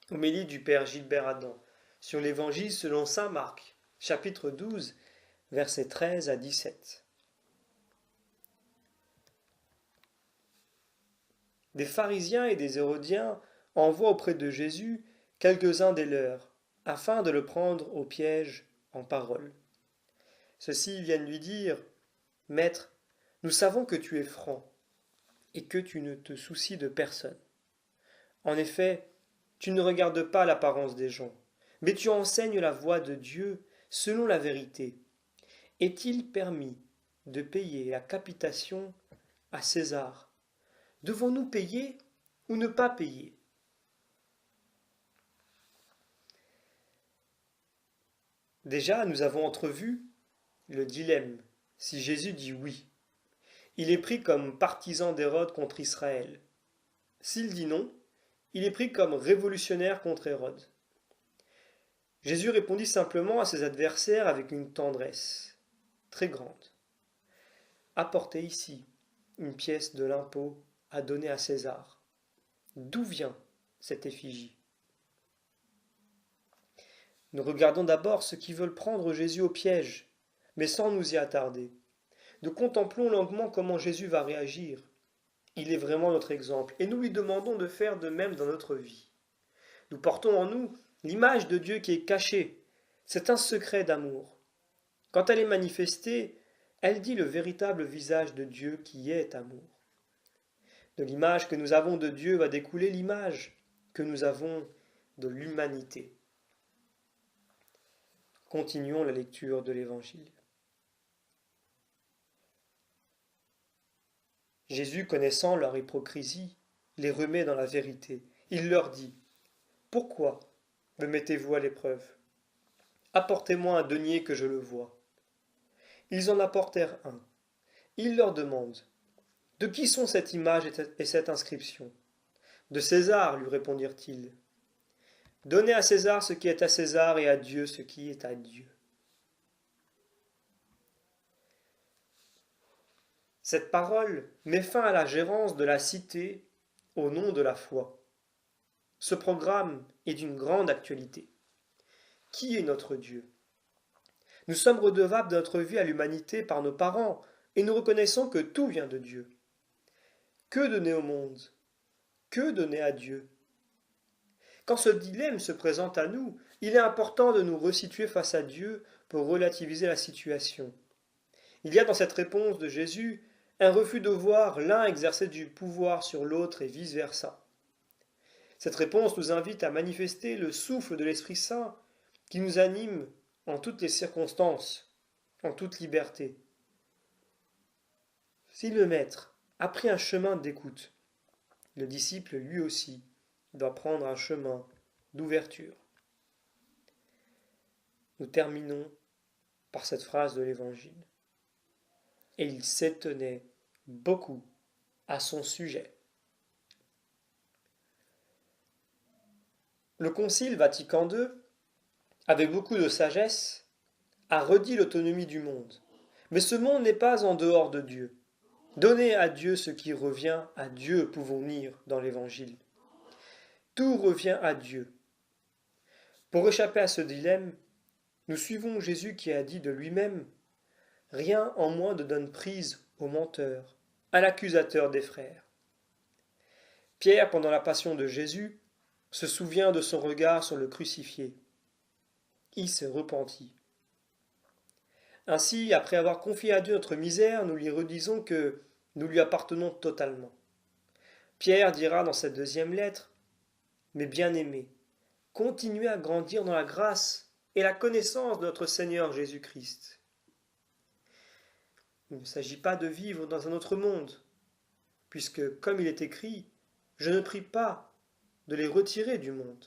Homélie du Père Gilbert Adam sur l'Évangile selon saint Marc, chapitre 12, versets 13 à 17. Des pharisiens et des hérodiens envoient auprès de Jésus quelques-uns des leurs, afin de le prendre au piège en parole. Ceux-ci viennent lui dire, Maître, nous savons que tu es franc et que tu ne te soucies de personne. En effet, tu ne regardes pas l'apparence des gens, mais tu enseignes la voie de Dieu selon la vérité. Est-il permis de payer la capitation à César? Devons-nous payer ou ne pas payer? Déjà, nous avons entrevu le dilemme. Si Jésus dit oui, il est pris comme partisan d'Hérode contre Israël. S'il dit non, il est pris comme révolutionnaire contre Hérode. Jésus répondit simplement à ses adversaires avec une tendresse très grande. Apportez ici une pièce de l'impôt à donner à César. D'où vient cette effigie? Nous regardons d'abord ceux qui veulent prendre Jésus au piège, mais sans nous y attarder. Nous contemplons longuement comment Jésus va réagir. Il est vraiment notre exemple, et nous lui demandons de faire de même dans notre vie. Nous portons en nous l'image de Dieu qui est cachée. C'est un secret d'amour. Quand elle est manifestée, elle dit le véritable visage de Dieu qui est amour. De l'image que nous avons de Dieu va découler l'image que nous avons de l'humanité. Continuons la lecture de l'Évangile. Jésus, connaissant leur hypocrisie, les remet dans la vérité. Il leur dit, « Pourquoi me mettez-vous à l'épreuve? Apportez-moi un denier que je le voie. » Ils en apportèrent un. Il leur demande, « De qui sont cette image et cette inscription? » De César, lui répondirent-ils. « Donnez à César ce qui est à César et à Dieu ce qui est à Dieu. » Cette parole met fin à la gérance de la cité au nom de la foi. Ce programme est d'une grande actualité. Qui est notre Dieu? Nous sommes redevables de notre vie à l'humanité par nos parents et nous reconnaissons que tout vient de Dieu. Que donner au monde? Que donner à Dieu? Quand ce dilemme se présente à nous, il est important de nous resituer face à Dieu pour relativiser la situation. Il y a dans cette réponse de Jésus un refus de voir l'un exercer du pouvoir sur l'autre et vice-versa. Cette réponse nous invite à manifester le souffle de l'Esprit Saint qui nous anime en toutes les circonstances, en toute liberté. Si le Maître a pris un chemin d'écoute, le disciple lui aussi doit prendre un chemin d'ouverture. Nous terminons par cette phrase de l'Évangile. Et il s'étonnait beaucoup à son sujet. Le Concile Vatican II, avec beaucoup de sagesse, a redit l'autonomie du monde. Mais ce monde n'est pas en dehors de Dieu. Donnez à Dieu ce qui revient à Dieu, pouvons lire dans l'Évangile. Tout revient à Dieu. Pour échapper à ce dilemme, nous suivons Jésus qui a dit de lui-même « Rien en moi ne donne prise au menteur, à l'accusateur des frères. » Pierre, pendant la passion de Jésus, se souvient de son regard sur le crucifié. Il s'est repenti. Ainsi, après avoir confié à Dieu notre misère, nous lui redisons que nous lui appartenons totalement. Pierre dira dans cette deuxième lettre, « Mes bien-aimés, continuez à grandir dans la grâce et la connaissance de notre Seigneur Jésus-Christ. » Il ne s'agit pas de vivre dans un autre monde, puisque, comme il est écrit, « Je ne prie pas de les retirer du monde. »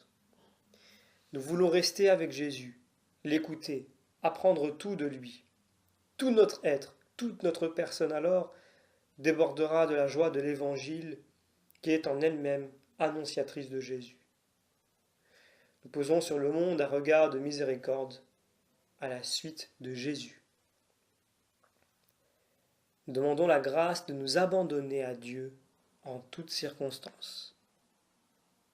Nous voulons rester avec Jésus, l'écouter, apprendre tout de lui. Tout notre être, toute notre personne alors débordera de la joie de l'Évangile qui est en elle-même annonciatrice de Jésus. Nous posons sur le monde un regard de miséricorde à la suite de Jésus. Nous demandons la grâce de nous abandonner à Dieu en toutes circonstances.